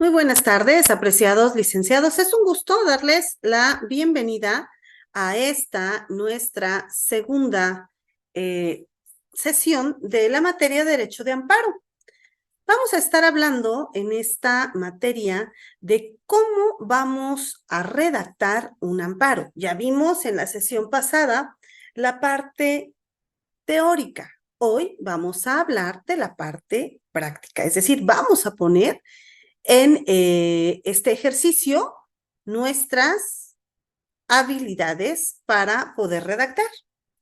Muy buenas tardes, apreciados licenciados. Es un gusto darles la bienvenida a esta nuestra segunda eh, sesión de la materia Derecho de Amparo. Vamos a estar hablando en esta materia de cómo vamos a redactar un amparo. Ya vimos en la sesión pasada la parte teórica. Hoy vamos a hablar de la parte práctica, es decir, vamos a poner en este ejercicio nuestras habilidades para poder redactar.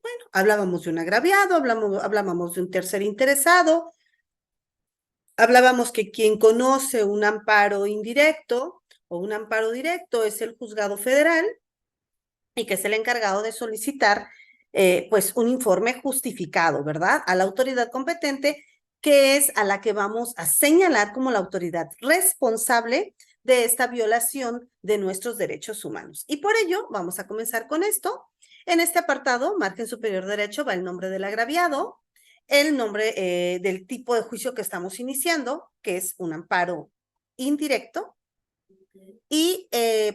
Bueno, hablábamos de un agraviado, hablábamos de un tercer interesado, hablábamos que quien conoce un amparo indirecto o un amparo directo es el juzgado federal y que es el encargado de solicitar pues un informe justificado, ¿verdad? A la autoridad competente, que es a la que vamos a señalar como la autoridad responsable de esta violación de nuestros derechos humanos. Y por ello vamos a comenzar con esto. En este apartado, margen superior derecho, va el nombre del agraviado, el nombre del tipo de juicio que estamos iniciando, que es un amparo indirecto, y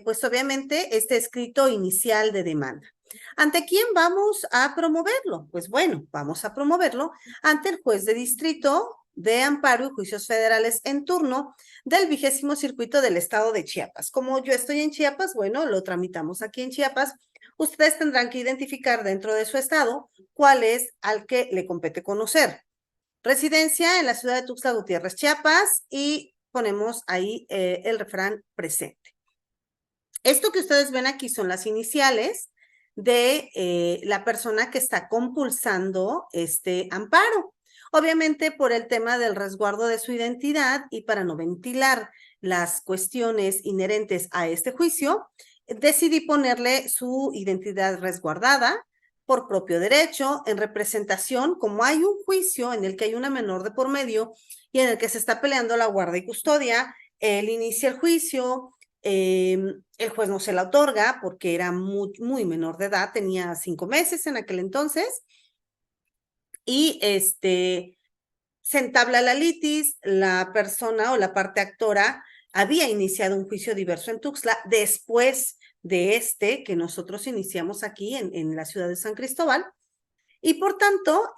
pues obviamente este escrito inicial de demanda. ¿Ante quién vamos a promoverlo? Pues bueno, vamos a promoverlo ante el juez de distrito de amparo y juicios federales en turno del 20º Circuito del Estado de Chiapas. Como yo estoy en Chiapas, bueno, lo tramitamos aquí en Chiapas. Ustedes tendrán que identificar dentro de su estado cuál es al que le compete conocer. Residencia en la ciudad de Tuxtla Gutiérrez, Chiapas, y ponemos ahí el refrán presente. Esto que ustedes ven aquí son las iniciales de la persona que está compulsando este amparo. Obviamente por el tema del resguardo de su identidad y para no ventilar las cuestiones inherentes a este juicio, decidí ponerle su identidad resguardada por propio derecho, en representación, como hay un juicio en el que hay una menor de por medio y en el que se está peleando la guarda y custodia, él inicia el juicio, el juez no se la otorga porque era muy menor de edad, tenía 5 meses en aquel entonces, y se entabla la litis, la persona o la parte actora había iniciado un juicio diverso en Tuxtla después de que nosotros iniciamos aquí en la ciudad de San Cristóbal, y por tanto,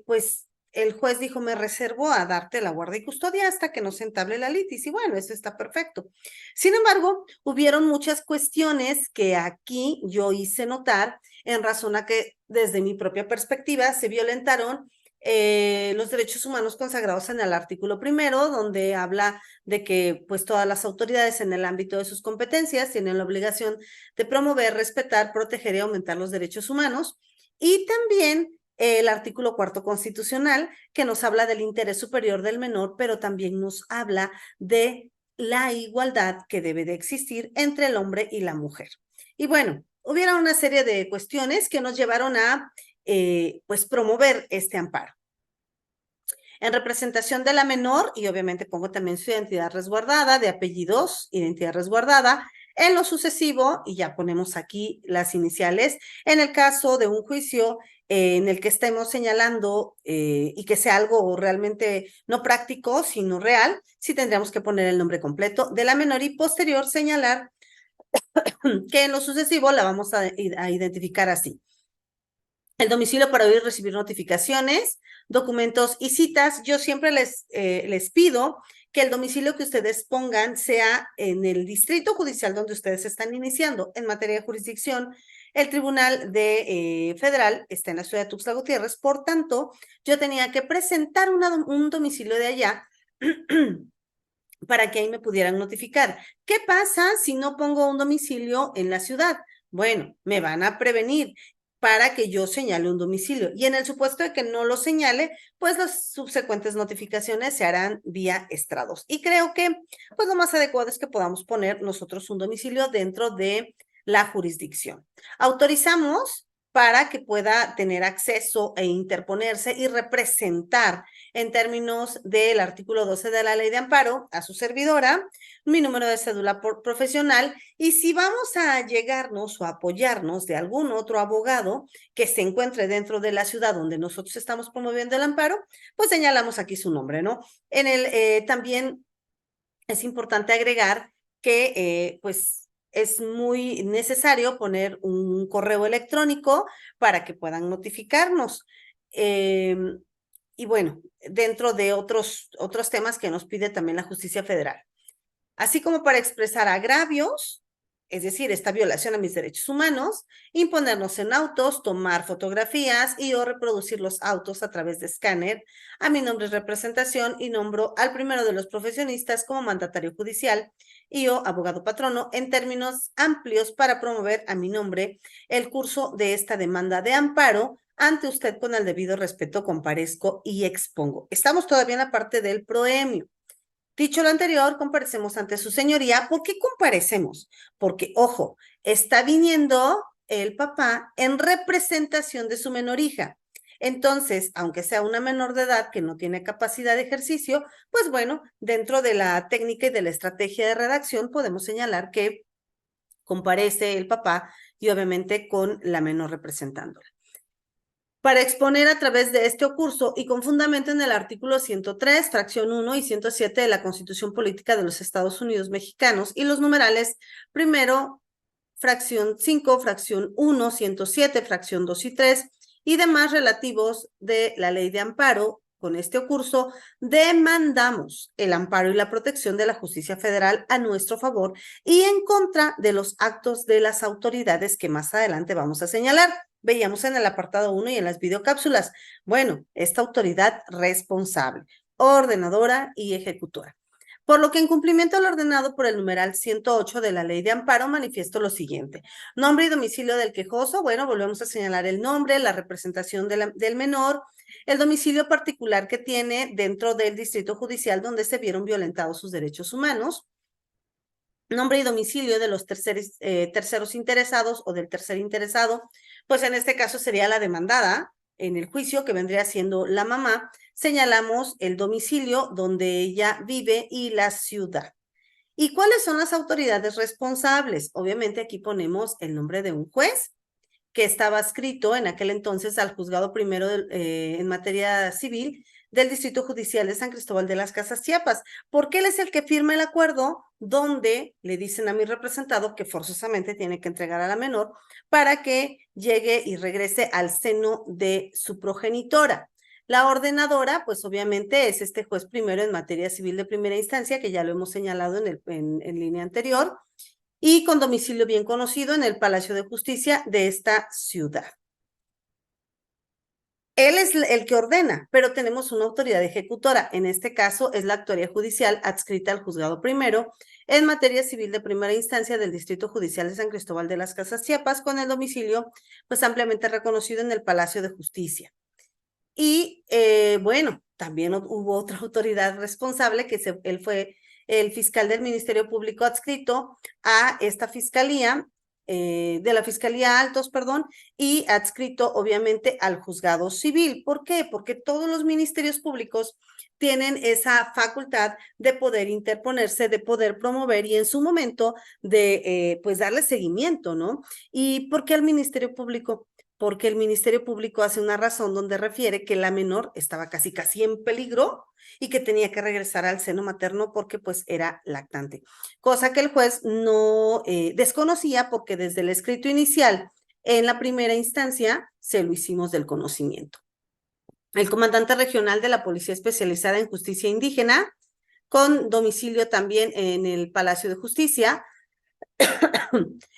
pues el juez dijo, me reservo a darte la guardia y custodia hasta que no se entable la litis. Y bueno, eso está perfecto. Sin embargo, hubieron muchas cuestiones que aquí yo hice notar en razón a que desde mi propia perspectiva se violentaron los derechos humanos consagrados en el artículo 1, donde habla de que pues todas las autoridades en el ámbito de sus competencias tienen la obligación de promover, respetar, proteger y aumentar los derechos humanos. Y también el artículo 4 constitucional, que nos habla del interés superior del menor, pero también nos habla de la igualdad que debe de existir entre el hombre y la mujer. Y bueno, hubiera una serie de cuestiones que nos llevaron a pues promover este amparo. En representación de la menor, y obviamente pongo también su identidad resguardada, de apellidos, identidad resguardada. En lo sucesivo, y ya ponemos aquí las iniciales, en el caso de un juicio en el que estemos señalando y que sea algo realmente no práctico, sino real, sí tendríamos que poner el nombre completo de la menor y posterior señalar que en lo sucesivo la vamos a identificar así. El domicilio para oír y recibir notificaciones, documentos y citas. Yo siempre les pido que el domicilio que ustedes pongan sea en el distrito judicial donde ustedes están iniciando. En materia de jurisdicción, el Tribunal Federal está en la ciudad de Tuxtla Gutiérrez, por tanto, yo tenía que presentar un domicilio de allá para que ahí me pudieran notificar. ¿Qué pasa si no pongo un domicilio en la ciudad? Bueno, me van a prevenir para que yo señale un domicilio. Y en el supuesto de que no lo señale, pues las subsecuentes notificaciones se harán vía estrados. Y creo que pues lo más adecuado es que podamos poner nosotros un domicilio dentro de la jurisdicción. Autorizamos para que pueda tener acceso e interponerse y representar en términos del artículo 12 de la Ley de Amparo a su servidora, mi número de cédula profesional, y si vamos a llegarnos o apoyarnos de algún otro abogado que se encuentre dentro de la ciudad donde nosotros estamos promoviendo el amparo, pues señalamos aquí su nombre, ¿no? También es importante agregar que pues es muy necesario poner un correo electrónico para que puedan notificarnos. Y bueno, dentro de otros temas que nos pide también la justicia federal. Así como para expresar agravios, es decir, esta violación a mis derechos humanos, imponernos en autos, tomar fotografías y o reproducir los autos a través de escáner. A mi nombre es representación y nombro al primero de los profesionistas como mandatario judicial y o abogado patrono en términos amplios para promover a mi nombre el curso de esta demanda de amparo. Ante usted con el debido respeto comparezco y expongo. Estamos todavía en la parte del proemio. Dicho lo anterior, comparecemos ante su señoría. ¿Por qué comparecemos? Porque, ojo, está viniendo el papá en representación de su menor hija. Entonces, aunque sea una menor de edad que no tiene capacidad de ejercicio, pues bueno, dentro de la técnica y de la estrategia de redacción podemos señalar que comparece el papá y obviamente con la menor representándola para exponer a través de este curso y con fundamento en el artículo 103, fracción 1 y 107 de la Constitución Política de los Estados Unidos Mexicanos y los numerales primero, fracción 5, fracción 1, 107, fracción 2 y 3 y demás relativos de la ley de amparo. Con este curso demandamos el amparo y la protección de la justicia federal a nuestro favor y en contra de los actos de las autoridades que más adelante vamos a señalar. Veíamos en el apartado 1 y en las videocápsulas. Bueno, esta autoridad responsable, ordenadora y ejecutora. Por lo que en cumplimiento al ordenado por el numeral 108 de la Ley de Amparo, manifiesto lo siguiente. Nombre y domicilio del quejoso. Bueno, volvemos a señalar el nombre, la representación del menor, el domicilio particular que tiene dentro del distrito judicial donde se vieron violentados sus derechos humanos, nombre y domicilio de los terceros interesados o del tercer interesado, pues en este caso sería la demandada en el juicio, que vendría siendo la mamá. Señalamos el domicilio donde ella vive y la ciudad. ¿Y cuáles son las autoridades responsables? Obviamente aquí ponemos el nombre de un juez que estaba adscrito en aquel entonces al juzgado primero en materia civil del Distrito Judicial de San Cristóbal de las Casas, Chiapas, porque él es el que firma el acuerdo donde le dicen a mi representado que forzosamente tiene que entregar a la menor para que llegue y regrese al seno de su progenitora. La ordenadora, pues obviamente es este juez primero en materia civil de primera instancia, que ya lo hemos señalado en línea anterior, y con domicilio bien conocido en el Palacio de Justicia de esta ciudad. Él es el que ordena, pero tenemos una autoridad ejecutora. En este caso es la actuaría judicial adscrita al juzgado primero en materia civil de primera instancia del Distrito Judicial de San Cristóbal de las Casas, Chiapas, con el domicilio pues ampliamente reconocido en el Palacio de Justicia. Y bueno, también hubo otra autoridad responsable que él fue el fiscal del Ministerio Público adscrito a esta fiscalía, de la Fiscalía Altos, perdón, y adscrito obviamente al juzgado civil. ¿Por qué? Porque todos los ministerios públicos tienen esa facultad de poder interponerse, de poder promover y en su momento de pues darle seguimiento, ¿no? ¿Y por qué al Ministerio Público? Porque el Ministerio Público hace una razón donde refiere que la menor estaba casi en peligro y que tenía que regresar al seno materno porque pues era lactante, cosa que el juez no desconocía porque desde el escrito inicial en la primera instancia se lo hicimos del conocimiento. El comandante regional de la Policía Especializada en Justicia Indígena, con domicilio también en el Palacio de Justicia,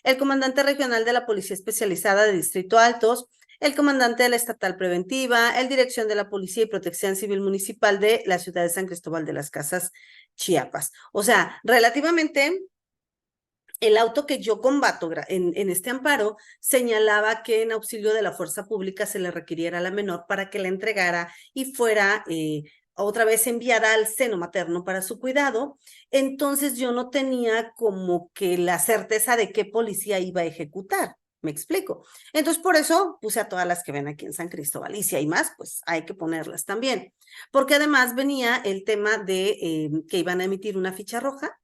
el comandante regional de la Policía Especializada de Distrito Altos, el comandante de la Estatal Preventiva, el dirección de la Policía y Protección Civil Municipal de la ciudad de San Cristóbal de las Casas, Chiapas. O sea, relativamente, el auto que yo combato en este amparo señalaba que en auxilio de la fuerza pública se le requiriera a la menor para que la entregara y fuera otra vez enviada al seno materno para su cuidado. Entonces yo no tenía como que la certeza de qué policía iba a ejecutar. ¿Me explico? Entonces, por eso puse a todas las que ven aquí en San Cristóbal. Y si hay más, pues hay que ponerlas también. Porque además venía el tema de que iban a emitir una ficha roja,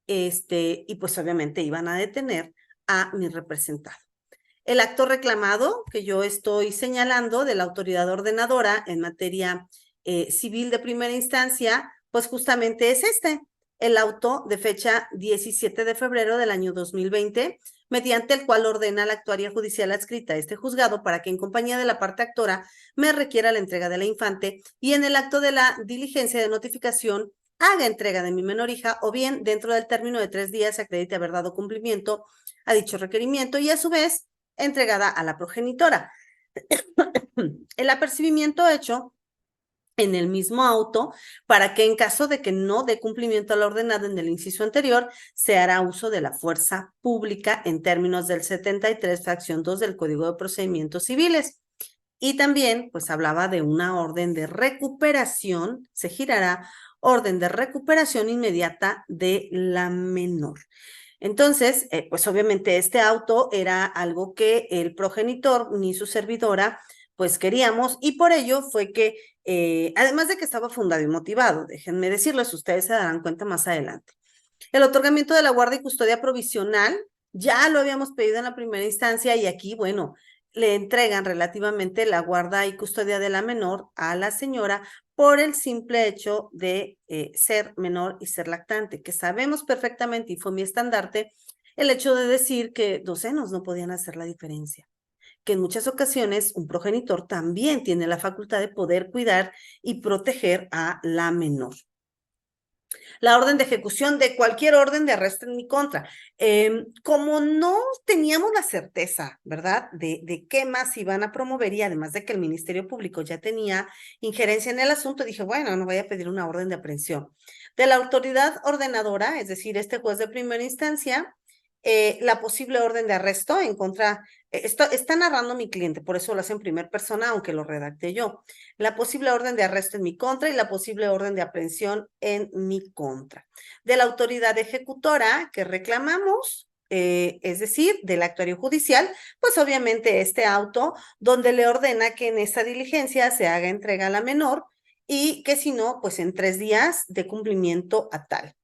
y pues obviamente iban a detener a mi representado. El acto reclamado que yo estoy señalando de la autoridad ordenadora en materia civil de primera instancia, pues justamente es este. el auto de fecha 17 de febrero del año 2020, mediante el cual ordena a la actuaria judicial adscrita a este juzgado para que en compañía de la parte actora me requiera la entrega de la infante y en el acto de la diligencia de notificación haga entrega de mi menor hija o bien dentro del término de 3 días acredite haber dado cumplimiento a dicho requerimiento y a su vez entregada a la progenitora. El apercibimiento hecho en el mismo auto para que en caso de que no dé cumplimiento a lo ordenado en el inciso anterior, se hará uso de la fuerza pública en términos del 73, fracción 2 del Código de Procedimientos Civiles. Y también, pues hablaba de una orden de recuperación, se girará orden de recuperación inmediata de la menor. Entonces, pues obviamente este auto era algo que el progenitor ni su servidora pues queríamos y por ello fue que, además de que estaba fundado y motivado, déjenme decirles, ustedes se darán cuenta más adelante. El otorgamiento de la guardia y custodia provisional ya lo habíamos pedido en la primera instancia y aquí, bueno, le entregan relativamente la guarda y custodia de la menor a la señora por el simple hecho de ser menor y ser lactante, que sabemos perfectamente, y fue mi estandarte, el hecho de decir que 2 senos no podían hacer la diferencia, que en muchas ocasiones un progenitor también tiene la facultad de poder cuidar y proteger a la menor. La orden de ejecución de cualquier orden de arresto en mi contra. Como no teníamos la certeza, ¿verdad?, de qué más iban a promover y además de que el Ministerio Público ya tenía injerencia en el asunto, dije, bueno, no voy a pedir una orden de aprehensión. De la autoridad ordenadora, es decir, este juez de primera instancia, la posible orden de arresto en contra, esto está narrando mi cliente, por eso lo hace en primera persona, aunque lo redacté yo. La posible orden de arresto en mi contra y la posible orden de aprehensión en mi contra. De la autoridad ejecutora que reclamamos, es decir, del actuario judicial, pues obviamente este auto donde le ordena que en esta diligencia se haga entrega a la menor y que si no, pues en 3 días de cumplimiento a tal.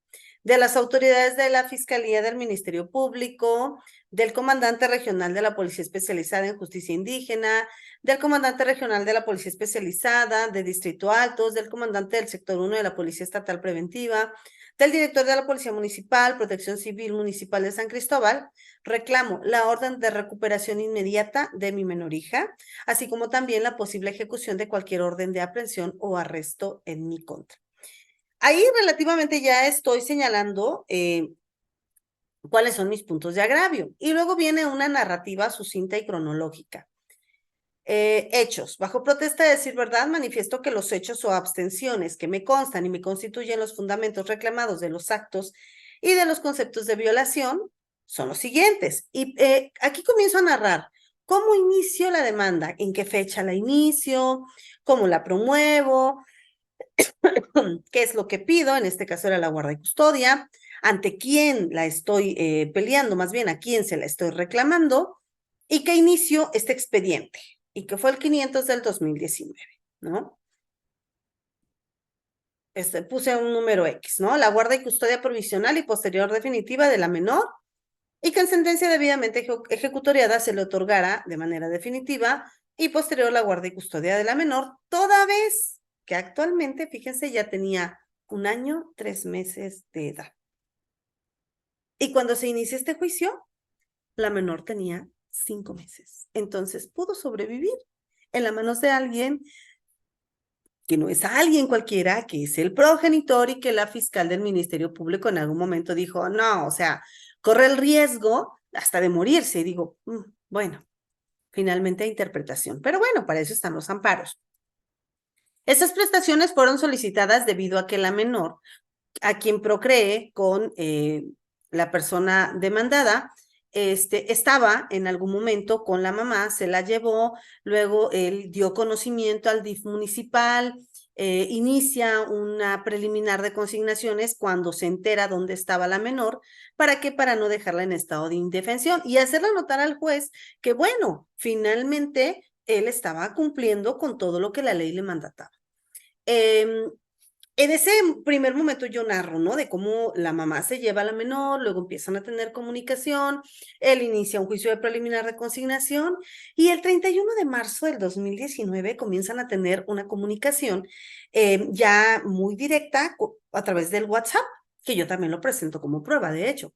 De las autoridades de la Fiscalía del Ministerio Público, del comandante regional de la Policía Especializada en Justicia Indígena, del comandante regional de la Policía Especializada de Distrito Altos, del comandante del sector 1 de la Policía Estatal Preventiva, del director de la Policía Municipal, Protección Civil Municipal de San Cristóbal, reclamo la orden de recuperación inmediata de mi menor hija, así como también la posible ejecución de cualquier orden de aprehensión o arresto en mi contra. Ahí relativamente ya estoy señalando cuáles son mis puntos de agravio. Y luego viene una narrativa sucinta y cronológica. Hechos. Bajo protesta de decir verdad, manifiesto que los hechos o abstenciones que me constan y me constituyen los fundamentos reclamados de los actos y de los conceptos de violación son los siguientes. Y aquí comienzo a narrar cómo inicio la demanda, en qué fecha la inicio, cómo la promuevo, qué es lo que pido, en este caso era la guarda y custodia, ante quién la estoy peleando, más bien a quién se la estoy reclamando, y que inicio este expediente, y que fue el 500 del 2019, ¿no? Puse un número X, ¿no? La guarda y custodia provisional y posterior definitiva de la menor, y que en sentencia debidamente ejecutoriada se le otorgara de manera definitiva y posterior la guarda y custodia de la menor, toda vez que actualmente, fíjense, ya tenía 1 año, 3 meses de edad. Y cuando se inició este juicio, la menor tenía 5 meses. Entonces pudo sobrevivir en las manos de alguien que no es alguien cualquiera, que es el progenitor y que la fiscal del Ministerio Público en algún momento dijo, no, o sea, corre el riesgo hasta de morirse. Y digo, bueno, finalmente hay interpretación. Pero bueno, para eso están los amparos. Estas prestaciones fueron solicitadas debido a que la menor, a quien procree con la persona demandada, estaba en algún momento con la mamá, se la llevó, luego él dio conocimiento al DIF municipal, inicia una preliminar de consignaciones cuando se entera dónde estaba la menor, ¿para qué? Para no dejarla en estado de indefensión y hacerle notar al juez que, bueno, finalmente él estaba cumpliendo con todo lo que la ley le mandataba. En ese primer momento yo narro, ¿no? De cómo la mamá se lleva a la menor, luego empiezan a tener comunicación, él inicia un juicio de preliminar de consignación y el 31 de marzo del 2019 comienzan a tener una comunicación ya muy directa a través del WhatsApp, que yo también lo presento como prueba, de hecho,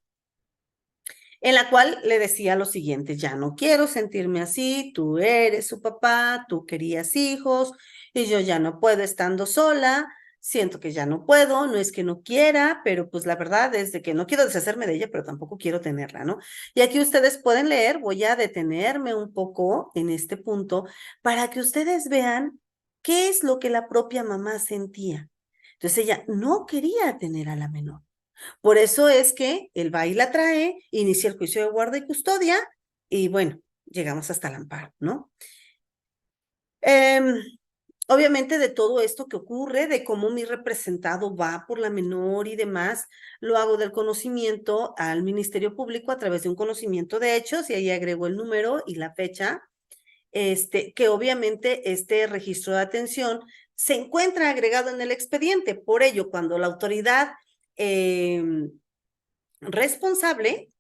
en la cual le decía lo siguiente: ya no quiero sentirme así, tú eres su papá, tú querías hijos y yo ya no puedo estando sola, siento que ya no puedo, no es que no quiera, pero pues la verdad es de que no quiero deshacerme de ella, pero tampoco quiero tenerla, ¿no? Y aquí ustedes pueden leer, voy a detenerme un poco en este punto para que ustedes vean qué es lo que la propia mamá sentía. Entonces ella no quería tener a la menor. Por eso es que el va y la trae, inicia el juicio de guarda y custodia y bueno, llegamos hasta el amparo, ¿no? Eh, Obviamente de todo esto que ocurre, de cómo mi representado va por la menor y demás, lo hago del conocimiento al Ministerio Público a través de un conocimiento de hechos y ahí agrego el número y la fecha, que obviamente este registro de atención se encuentra agregado en el expediente. Por ello, cuando la autoridad responsable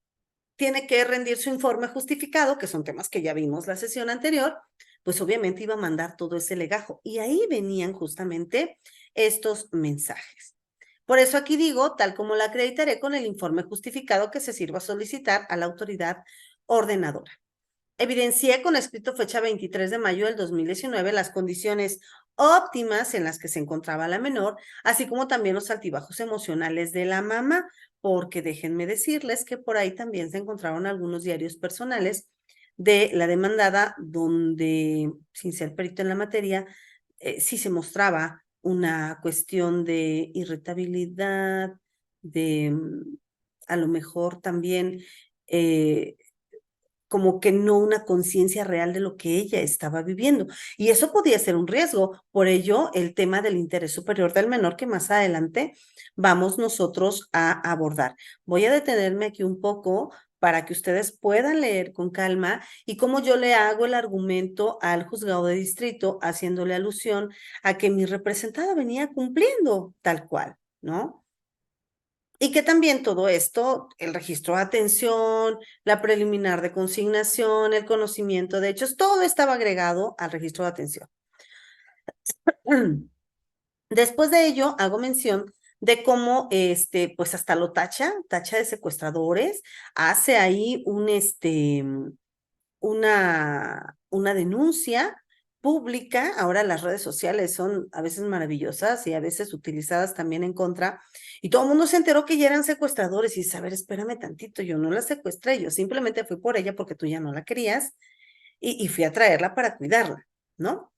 tiene que rendir su informe justificado, que son temas que ya vimos la sesión anterior, pues obviamente iba a mandar todo ese legajo. Y ahí venían justamente estos mensajes. Por eso aquí digo, tal como la acreditaré con el informe justificado que se sirva a solicitar a la autoridad ordenadora. Evidencié con escrito fecha 23 de mayo del 2019 las condiciones óptimas en las que se encontraba la menor, así como también los altibajos emocionales de la mamá, porque déjenme decirles que por ahí también se encontraron algunos diarios personales de la demandada, donde, sin ser perito en la materia, sí se mostraba una cuestión de irritabilidad, de a lo mejor también como que no una conciencia real de lo que ella estaba viviendo. Y eso podía ser un riesgo. Por ello, el tema del interés superior del menor que más adelante vamos nosotros a abordar. Voy a detenerme aquí un poco para que ustedes puedan leer con calma y cómo yo le hago el argumento al juzgado de distrito, haciéndole alusión a que mi representada venía cumpliendo tal cual, ¿no? Y que también todo esto, el registro de atención, la preliminar de consignación, el conocimiento de hechos, todo estaba agregado al registro de atención. Después de ello, hago mención de cómo, pues hasta lo tacha de secuestradores, hace ahí una denuncia pública. Ahora las redes sociales son a veces maravillosas y a veces utilizadas también en contra. Y todo el mundo se enteró que ya eran secuestradores y dice: a ver, espérame tantito, yo no la secuestré, yo simplemente fui por ella porque tú ya no la querías y fui a traerla para cuidarla, ¿no?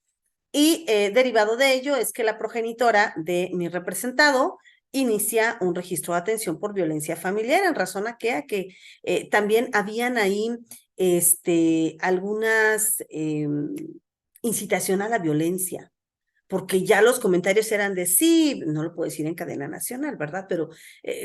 Y derivado de ello es que la progenitora de mi representado inicia un registro de atención por violencia familiar en razón a que también habían ahí algunas incitación a la violencia, porque ya los comentarios eran de sí, no lo puedo decir en cadena nacional, ¿verdad? Pero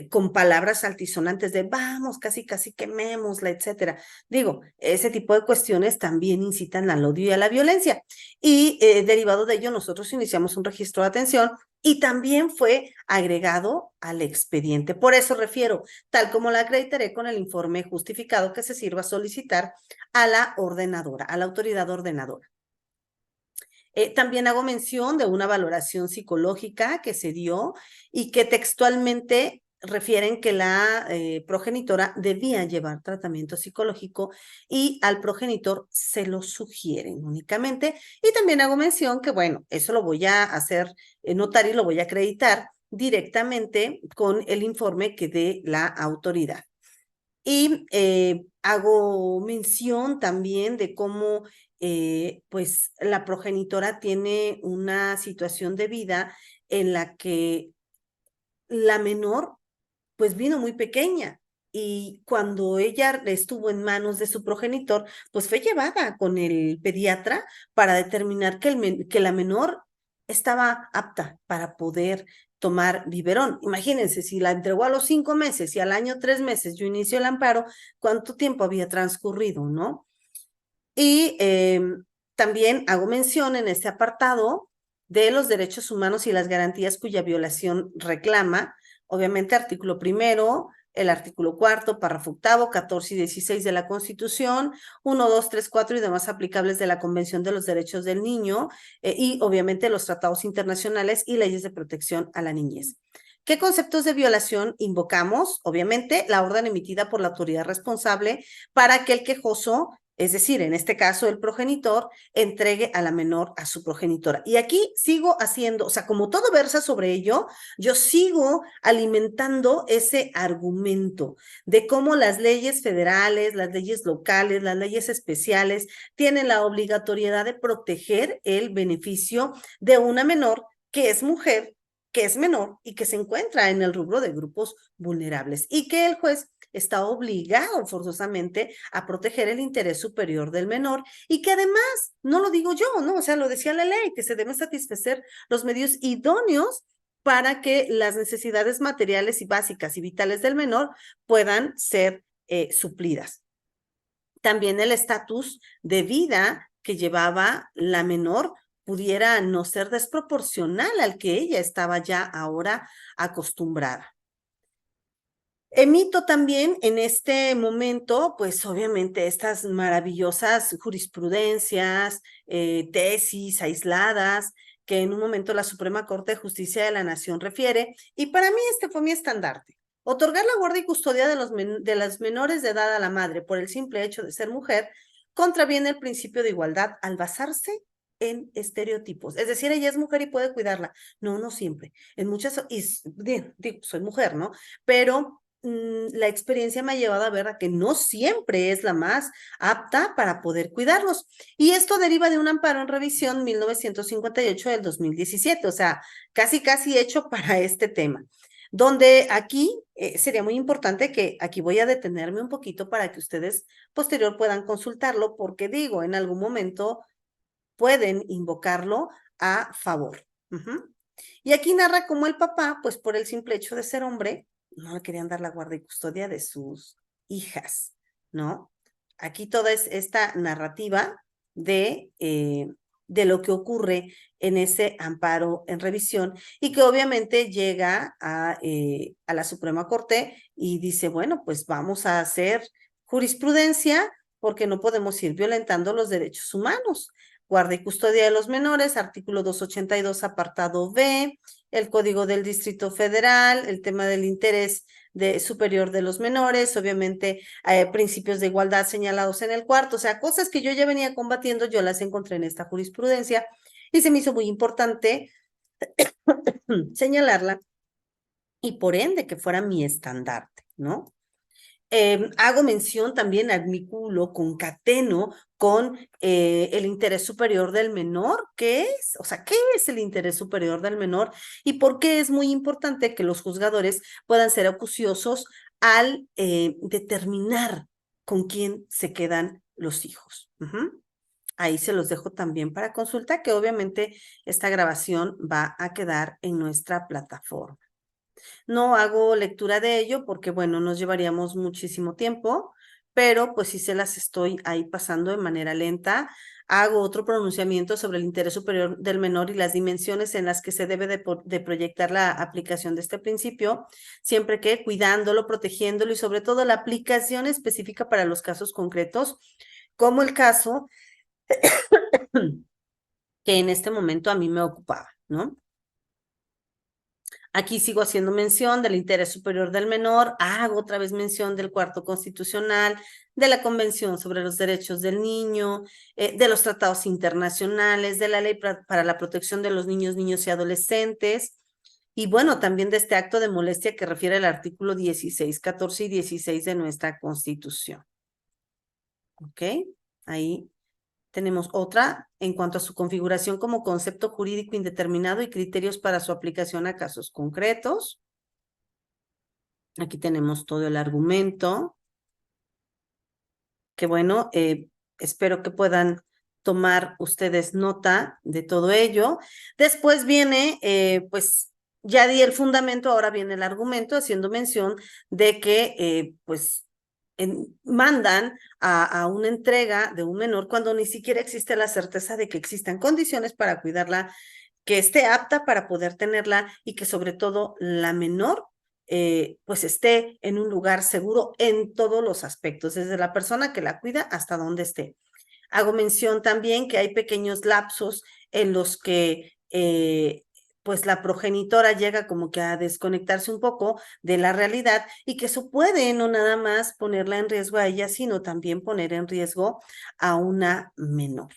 con palabras altisonantes de vamos, casi, casi quemémosla, etcétera. Digo, ese tipo de cuestiones también incitan al odio y a la violencia. Y derivado de ello, nosotros iniciamos un registro de atención y también fue agregado al expediente. Por eso refiero, tal como la acreditaré con el informe justificado que se sirva a solicitar a la ordenadora, a la autoridad ordenadora. También hago mención de una valoración psicológica que se dio y que textualmente refieren que la progenitora debía llevar tratamiento psicológico y al progenitor se lo sugieren únicamente. Y también hago mención que, bueno, eso lo voy a hacer notar y lo voy a acreditar directamente con el informe que dé la autoridad. Y hago mención también de cómo pues la progenitora tiene una situación de vida en la que la menor pues vino muy pequeña y cuando ella estuvo en manos de su progenitor, pues fue llevada con el pediatra para determinar que la menor estaba apta para poder tomar biberón. Imagínense, si la entregó a los 5 meses y al año 3 meses yo inicio el amparo, ¿cuánto tiempo había transcurrido, no? Y también hago mención en este apartado de los derechos humanos y las garantías cuya violación reclama, obviamente artículo primero, el artículo cuarto, párrafo octavo, 14 y 16 de la Constitución, 1, 2, 3, 4 y demás aplicables de la Convención de los Derechos del Niño y obviamente los tratados internacionales y leyes de protección a la niñez. ¿Qué conceptos de violación invocamos? Obviamente, la orden emitida por la autoridad responsable para que el quejoso, es decir, en este caso el progenitor, entregue a la menor a su progenitora. Y aquí sigo haciendo, o sea, como todo versa sobre ello, yo sigo alimentando ese argumento de cómo las leyes federales, las leyes locales, las leyes especiales tienen la obligatoriedad de proteger el beneficio de una menor que es mujer, que es menor y que se encuentra en el rubro de grupos vulnerables y que el juez está obligado forzosamente a proteger el interés superior del menor y que además, no lo digo yo, ¿no? O sea, lo decía la ley, que se deben satisfacer los medios idóneos para que las necesidades materiales y básicas y vitales del menor puedan ser suplidas. También el estatus de vida que llevaba la menor pudiera no ser desproporcional al que ella estaba ya ahora acostumbrada. Emito también en este momento, pues obviamente estas maravillosas jurisprudencias, tesis aisladas, que en un momento la Suprema Corte de Justicia de la Nación refiere, y para mí este fue mi estandarte. Otorgar la guardia y custodia de las menores de edad a la madre por el simple hecho de ser mujer contraviene el principio de igualdad al basarse en estereotipos. Es decir, ella es mujer y puede cuidarla. No, no siempre. En muchas, digo, soy mujer, ¿no? Pero la experiencia me ha llevado a ver a que no siempre es la más apta para poder cuidarlos. Y esto deriva de un amparo en revisión 1958 del 2017, o sea, casi hecho para este tema. Donde aquí sería muy importante que aquí voy a detenerme un poquito para que ustedes posterior puedan consultarlo, porque digo, en algún momento pueden invocarlo a favor. Y aquí narra cómo el papá, pues por el simple hecho de ser hombre, no le querían dar la guardia y custodia de sus hijas, ¿no? Aquí toda es esta narrativa de lo que ocurre en ese amparo en revisión y que obviamente llega a la Suprema Corte y dice, bueno, pues vamos a hacer jurisprudencia porque no podemos ir violentando los derechos humanos. Guarda y custodia de los menores, artículo 282, apartado B, el Código del Distrito Federal, el tema del interés superior de los menores, obviamente principios de igualdad señalados en el cuarto, o sea, cosas que yo ya venía combatiendo, yo las encontré en esta jurisprudencia y se me hizo muy importante señalarla y por ende que fuera mi estandarte, ¿no? Hago mención también, admículo, concateno con el interés superior del menor. ¿Qué es? O sea, ¿qué es el interés superior del menor? Y por qué es muy importante que los juzgadores puedan ser acuciosos al determinar con quién se quedan los hijos. Ahí se los dejo también para consulta, que obviamente esta grabación va a quedar en nuestra plataforma. No hago lectura de ello porque, bueno, nos llevaríamos muchísimo tiempo, pero pues sí se las estoy ahí pasando de manera lenta. Hago otro pronunciamiento sobre el interés superior del menor y las dimensiones en las que se debe de proyectar la aplicación de este principio, siempre que cuidándolo, protegiéndolo y sobre todo la aplicación específica para los casos concretos, como el caso que en este momento a mí me ocupaba, ¿no? Aquí sigo haciendo mención del interés superior del menor, hago otra vez mención del cuarto constitucional, de la Convención sobre los Derechos del Niño, de los tratados internacionales, de la Ley para la Protección de los Niños, Niños y Adolescentes, y bueno, también de este acto de molestia que refiere al artículo 16, 14 y 16 de nuestra Constitución. ¿Ok? Ahí tenemos otra en cuanto a su configuración como concepto jurídico indeterminado y criterios para su aplicación a casos concretos. Aquí tenemos todo el argumento. Que bueno, espero que puedan tomar ustedes nota de todo ello. Después viene, pues ya di el fundamento, ahora viene el argumento haciendo mención de que pues mandan a una entrega de un menor cuando ni siquiera existe la certeza de que existan condiciones para cuidarla, que esté apta para poder tenerla y que sobre todo la menor pues esté en un lugar seguro en todos los aspectos, desde la persona que la cuida hasta donde esté. Hago mención también que hay pequeños lapsos en los que pues la progenitora llega como que a desconectarse un poco de la realidad y que eso puede no nada más ponerla en riesgo a ella, sino también poner en riesgo a una menor.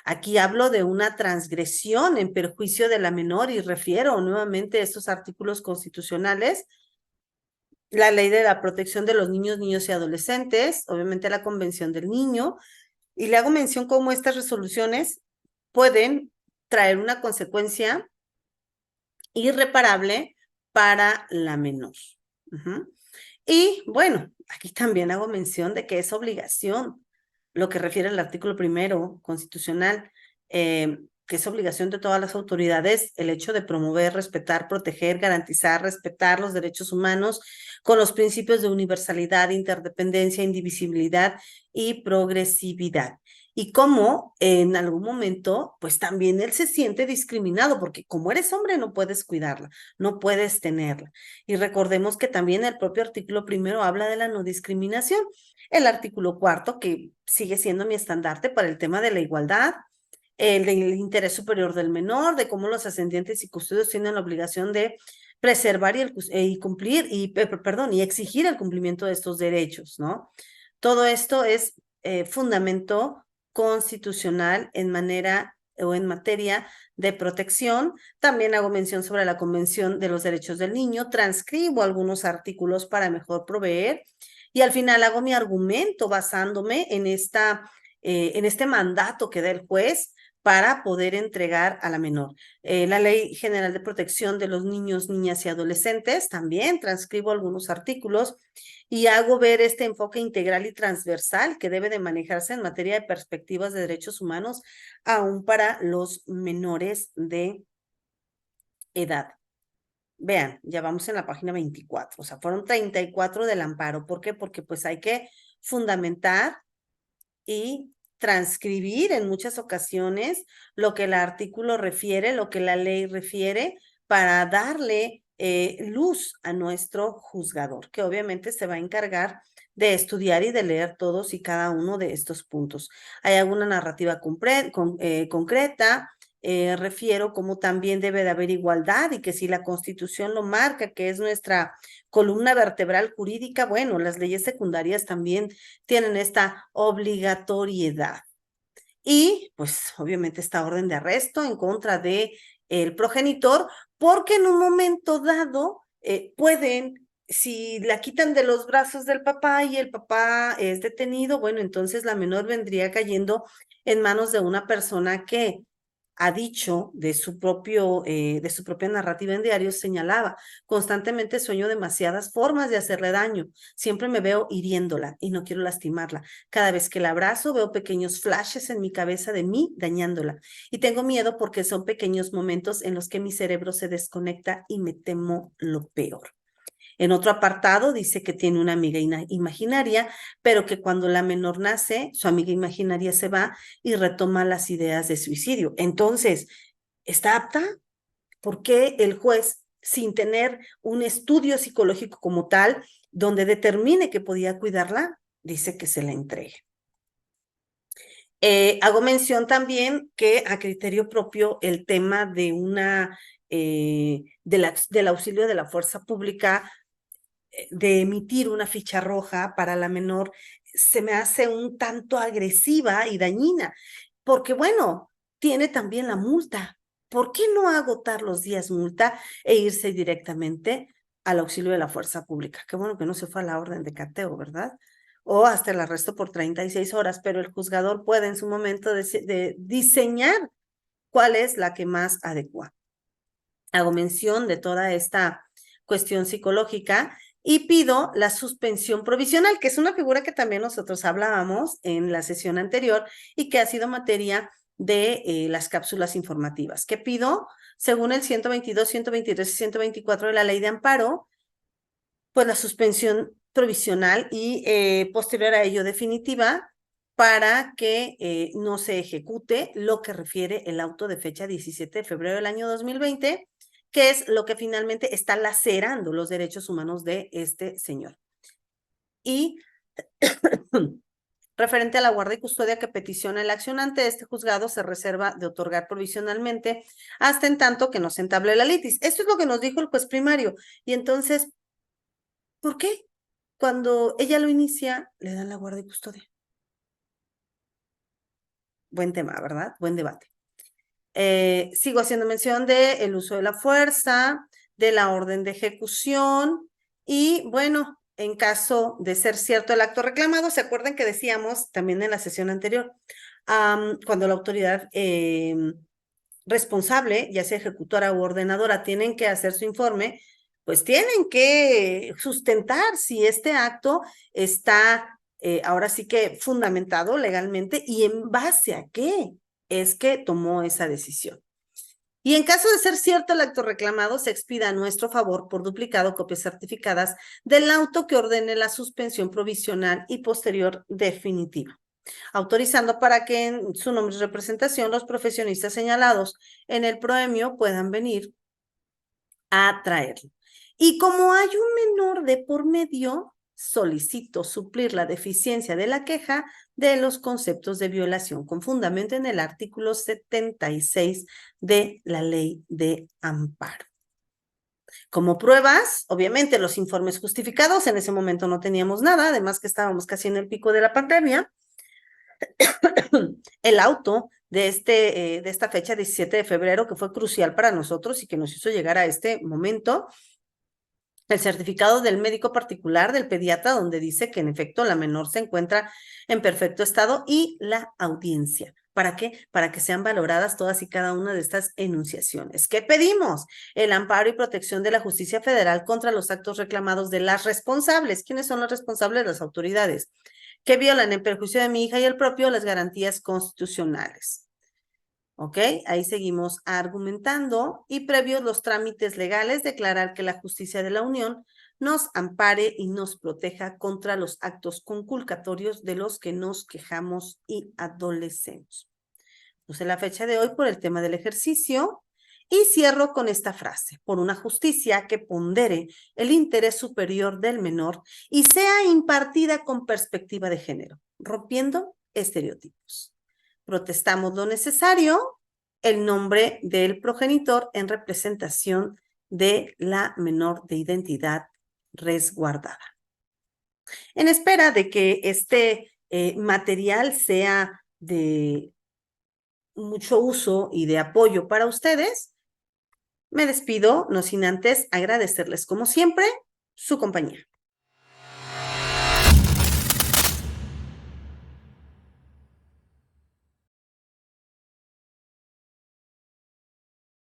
Aquí hablo de una transgresión en perjuicio de la menor y refiero nuevamente a estos artículos constitucionales, la ley de la protección de los niños, niños y adolescentes, obviamente la Convención del Niño, y le hago mención cómo estas resoluciones pueden traer una consecuencia irreparable para la menor. Y bueno, aquí también hago mención de que es obligación, lo que refiere al artículo primero constitucional, que es obligación de todas las autoridades el hecho de promover, respetar, proteger, garantizar, respetar los derechos humanos con los principios de universalidad, interdependencia, indivisibilidad y progresividad. Y cómo en algún momento, pues también él se siente discriminado, porque como eres hombre no puedes cuidarla, no puedes tenerla. Y recordemos que también el propio artículo primero habla de la no discriminación. El artículo cuarto, que sigue siendo mi estandarte para el tema de la igualdad, el del interés superior del menor, de cómo los ascendientes y custodios tienen la obligación de preservar y cumplir, perdón, y exigir el cumplimiento de estos derechos, ¿no? Todo esto es fundamento constitucional en manera o en materia de protección. También hago mención sobre la Convención de los Derechos del Niño, transcribo algunos artículos para mejor proveer y al final hago mi argumento basándome en este mandato que da el juez para poder entregar a la menor. La Ley General de Protección de los Niños, Niñas y Adolescentes, también transcribo algunos artículos y hago ver este enfoque integral y transversal que debe de manejarse en materia de perspectivas de derechos humanos, aún para los menores de edad. Vean, ya vamos en la página 24, o sea, fueron 34 del amparo. ¿Por qué? Porque pues hay que fundamentar y transcribir en muchas ocasiones lo que el artículo refiere, lo que la ley refiere, para darle luz a nuestro juzgador, que obviamente se va a encargar de estudiar y de leer todos y cada uno de estos puntos. Hay alguna narrativa concreta, refiero cómo también debe de haber igualdad y que si la Constitución lo marca, que es nuestra columna vertebral jurídica, bueno, las leyes secundarias también tienen esta obligatoriedad. Y pues obviamente esta orden de arresto en contra de el progenitor, porque en un momento dado pueden, si la quitan de los brazos del papá y el papá es detenido, bueno, entonces la menor vendría cayendo en manos de una persona que ha dicho de su propia narrativa en diarios, señalaba, constantemente sueño demasiadas formas de hacerle daño, siempre me veo hiriéndola y no quiero lastimarla. Cada vez que la abrazo veo pequeños flashes en mi cabeza de mí dañándola y tengo miedo porque son pequeños momentos en los que mi cerebro se desconecta y me temo lo peor. En otro apartado dice que tiene una amiga imaginaria, pero que cuando la menor nace, su amiga imaginaria se va y retoma las ideas de suicidio. Entonces, ¿está apta? ¿Por qué el juez, sin tener un estudio psicológico como tal, donde determine que podía cuidarla, dice que se la entregue? Hago mención también que a criterio propio el tema de del auxilio de la fuerza pública, de emitir una ficha roja para la menor, se me hace un tanto agresiva y dañina, porque bueno, tiene también la multa. ¿Por qué no agotar los días multa e irse directamente al auxilio de la fuerza pública? Qué bueno que no se fue a la orden de cateo, ¿verdad? O hasta el arresto por 36 horas, pero el juzgador puede en su momento de diseñar cuál es la que más adecua. Hago mención de toda esta cuestión psicológica y pido la suspensión provisional, que es una figura que también nosotros hablábamos en la sesión anterior y que ha sido materia de las cápsulas informativas. ¿Qué pido? Según el 122, 123 y 124 de la Ley de Amparo, pues la suspensión provisional y posterior a ello definitiva, para que no se ejecute lo que refiere el auto de fecha 17 de febrero del año 2020, que es lo que finalmente está lacerando los derechos humanos de este señor. Y Referente a la guarda y custodia que peticiona el accionante, este juzgado se reserva de otorgar provisionalmente hasta en tanto que no se entable la litis. Esto es lo que nos dijo el juez primario. Y entonces, ¿por qué? Cuando ella lo inicia, le dan la guarda y custodia. Buen tema, ¿verdad? Buen debate. Sigo haciendo mención del uso de la fuerza, de la orden de ejecución y, bueno, en caso de ser cierto el acto reclamado, ¿se acuerdan que decíamos también en la sesión anterior? Cuando la autoridad responsable, ya sea ejecutora u ordenadora, tienen que hacer su informe, pues tienen que sustentar si este acto está ahora sí que fundamentado legalmente y en base a qué es que tomó esa decisión. Y en caso de ser cierto el acto reclamado, se expida a nuestro favor por duplicado copias certificadas del auto que ordene la suspensión provisional y posterior definitiva, autorizando para que en su nombre y representación los profesionistas señalados en el proemio puedan venir a traerlo. Y como hay un menor de por medio, solicito suplir la deficiencia de la queja de los conceptos de violación con fundamento en el artículo 76 de la Ley de Amparo. Como pruebas, obviamente los informes justificados, en ese momento no teníamos nada, además que estábamos casi en el pico de la pandemia. El auto de esta fecha, 17 de febrero, que fue crucial para nosotros y que nos hizo llegar a este momento, el certificado del médico particular, del pediatra, donde dice que en efecto la menor se encuentra en perfecto estado, y la audiencia. ¿Para qué? Para que sean valoradas todas y cada una de estas enunciaciones. ¿Qué pedimos? El amparo y protección de la justicia federal contra los actos reclamados de las responsables. ¿Quiénes son los responsables? Las autoridades, que violan en perjuicio de mi hija y el propio las garantías constitucionales. ¿Ok? Ahí seguimos argumentando y previos los trámites legales, declarar que la justicia de la Unión nos ampare y nos proteja contra los actos conculcatorios de los que nos quejamos y adolecemos. Puse la fecha de hoy por el tema del ejercicio y cierro con esta frase: por una justicia que pondere el interés superior del menor y sea impartida con perspectiva de género, rompiendo estereotipos. Protestamos lo necesario, el nombre del progenitor en representación de la menor de identidad resguardada. En espera de que este material sea de mucho uso y de apoyo para ustedes, me despido, no sin antes agradecerles como siempre su compañía.